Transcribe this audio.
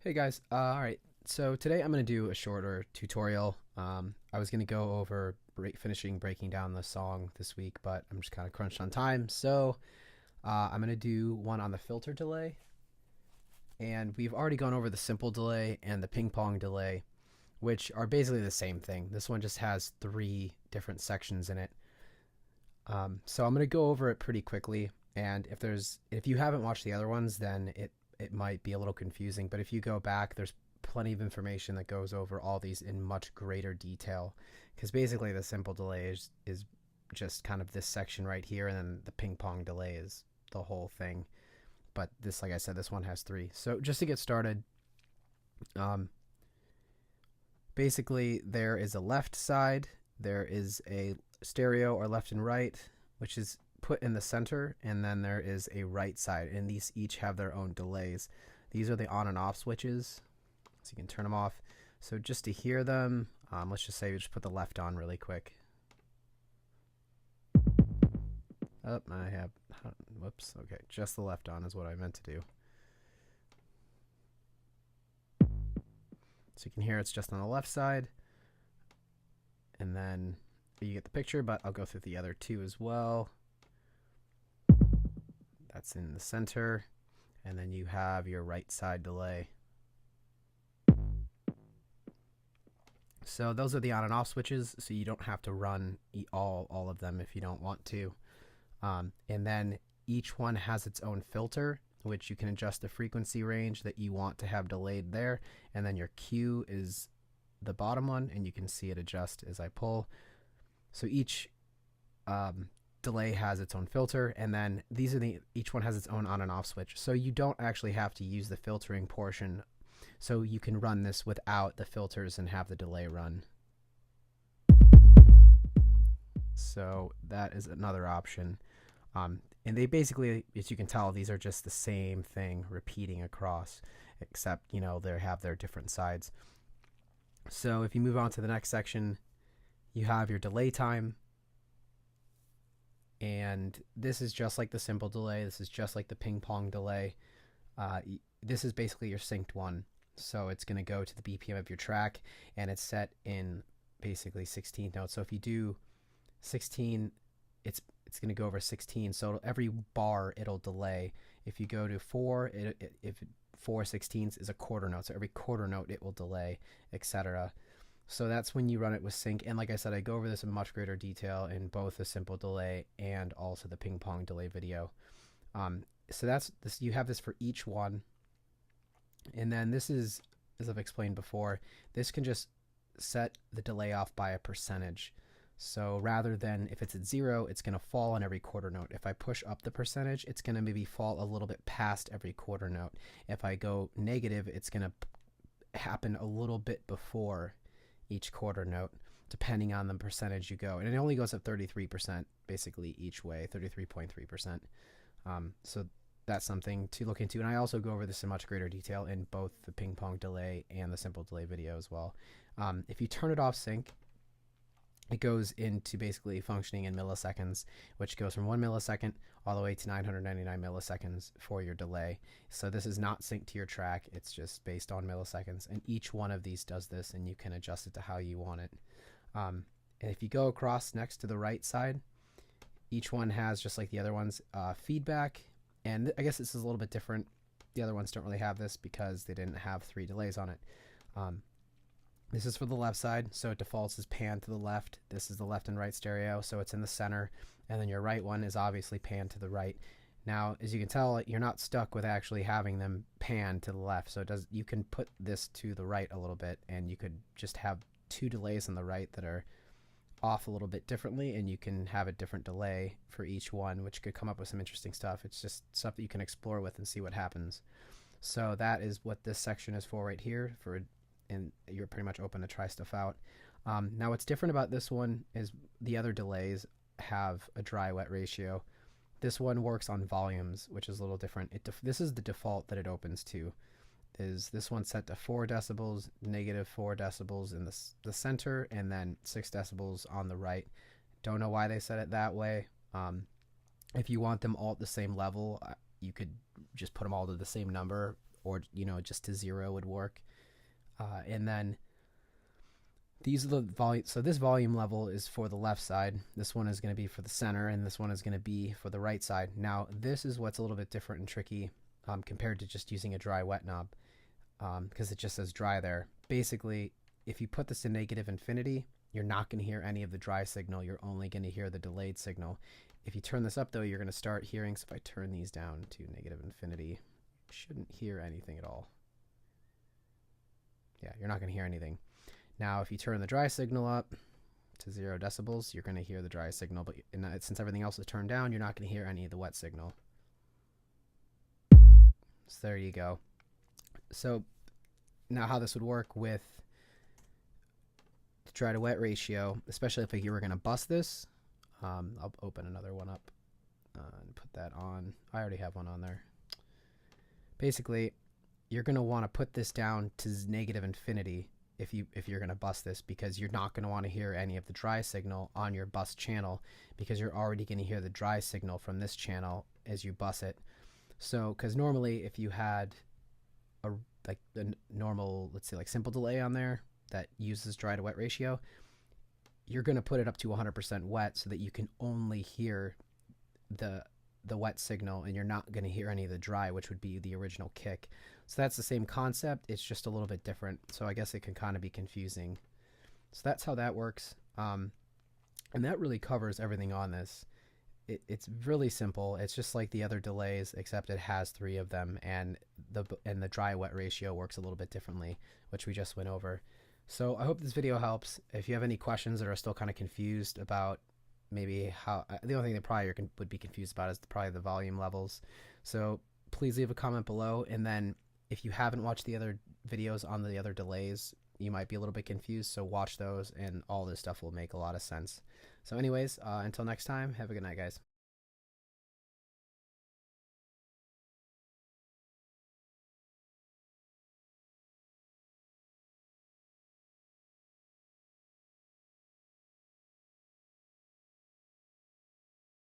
Hey guys, alright, so today I'm going to do a shorter tutorial. I was going to go over breaking down the song this week, but I'm just kind of crunched on time, so I'm going to do one on the filter delay. And we've already gone over the simple delay and the ping pong delay, which are basically the same thing. This one just has three different sections in it. So I'm going to go over it pretty quickly, and if you haven't watched the other ones, then it might be a little confusing, but if you go back, there's plenty of information that goes over all these in much greater detail, because basically the simple delay is just kind of this section right here, and then the ping pong delay is the whole thing. But this, like I said, this one has three. So just to get started, um, basically there is a left side, there is a stereo or left and right, which is put in the center, and then there is a right side, and these each have their own delays. These are the on and off switches, so you can turn them off. So just to hear them, let's just say we just put the left on really quick. Oh, I have, whoops, okay, just the left on is what I meant to do. So you can hear it's just on the left side, and then you get the picture, but I'll go through the other two as well. That's in the center, and then you have your right side delay. So those are the on and off switches, so you don't have to run all of them if you don't want to. And then each one has its own filter, which you can adjust the frequency range that you want to have delayed there, and then your Q is the bottom one, and you can see it adjust as I pull. So each delay has its own filter, and then each one has its own on and off switch, so you don't actually have to use the filtering portion, so you can run this without the filters and have the delay run. So that is another option. And they basically, as you can tell, these are just the same thing repeating across, except they have their different sides. So if you move on to the next section, you have your delay time. And this is just like the simple delay. This is just like the ping pong delay. This is basically your synced one. So it's going to go to the BPM of your track, and it's set in basically 16 notes. So if you do 16, it's going to go over 16. So every bar it'll delay. If you go to 4, if 4/16 is a quarter note, so every quarter note it will delay, etc. So that's when you run it with sync. And like I said, I go over this in much greater detail in both the simple delay and also the ping pong delay video. So that's this. You have this for each one. And then this is, as I've explained before, this can just set the delay off by a percentage. So rather than if it's at 0, it's going to fall on every quarter note. If I push up the percentage, it's going to maybe fall a little bit past every quarter note. If I go negative, it's going to happen a little bit before each quarter note, depending on the percentage you go. And it only goes up 33% basically each way, 33.3%. So that's something to look into. And I also go over this in much greater detail in both the ping pong delay and the simple delay video as well. If you turn it off sync, it goes into basically functioning in milliseconds, which goes from 1 millisecond all the way to 999 milliseconds for your delay. So this is not synced to your track. It's just based on milliseconds. And each one of these does this, and you can adjust it to how you want it. And if you go across next to the right side, each one has, just like the other ones, feedback. And I guess this is a little bit different. The other ones don't really have this because they didn't have 3 delays on it. This is for the left side, so it defaults as pan to the left. This is the left and right stereo, so it's in the center. And then your right one is obviously pan to the right. Now, as you can tell, you're not stuck with actually having them pan to the left. So you can put this to the right a little bit, and you could just have 2 delays on the right that are off a little bit differently, and you can have a different delay for each one, which could come up with some interesting stuff. It's just stuff that you can explore with and see what happens. So that is what this section is for right here, and you're pretty much open to try stuff out. Now what's different about this one is the other delays have a dry-wet ratio. This one works on volumes, which is a little different. This is the default that it opens to. Is this one set to 4 decibels, negative 4 decibels in the center, and then 6 decibels on the right. Don't know why they set it that way. If you want them all at the same level, you could just put them all to the same number, or just to 0 would work. And then these are the volume. So this volume level is for the left side. This one is going to be for the center, and this one is going to be for the right side. Now this is what's a little bit different and tricky compared to just using a dry wet knob, because it just says dry there. Basically, if you put this to negative infinity, you're not going to hear any of the dry signal. You're only going to hear the delayed signal. If you turn this up though, you're going to start hearing. So if I turn these down to negative infinity, you shouldn't hear anything at all. Yeah, you're not going to hear anything. Now, if you turn the dry signal up to 0 decibels, you're going to hear the dry signal, but since everything else is turned down, you're not going to hear any of the wet signal. So there you go. So now how this would work with the dry to wet ratio, especially if you were going to bus this, I'll open another one up and put that on. I already have one on there. Basically, you're going to want to put this down to negative infinity if you're going to bus this, because you're not going to want to hear any of the dry signal on your bus channel, because you're already going to hear the dry signal from this channel as you bus it. So because normally if you had the normal, let's say like simple delay on there that uses dry to wet ratio, you're going to put it up to 100% wet so that you can only hear the wet signal, and you're not going to hear any of the dry, which would be the original kick. So that's the same concept, it's just a little bit different. So I guess it can kind of be confusing. So that's how that works. And that really covers everything on this. It's really simple. It's just like the other delays, except it has 3 of them, and the dry wet ratio works a little bit differently, which we just went over. So I hope this video helps. If you have any questions that are still kind of confused about maybe how, the only thing that probably would be confused about is probably the volume levels. So please leave a comment below, and then if you haven't watched the other videos on the other delays, you might be a little bit confused, so watch those and all this stuff will make a lot of sense. So anyways, until next time, have a good night, guys.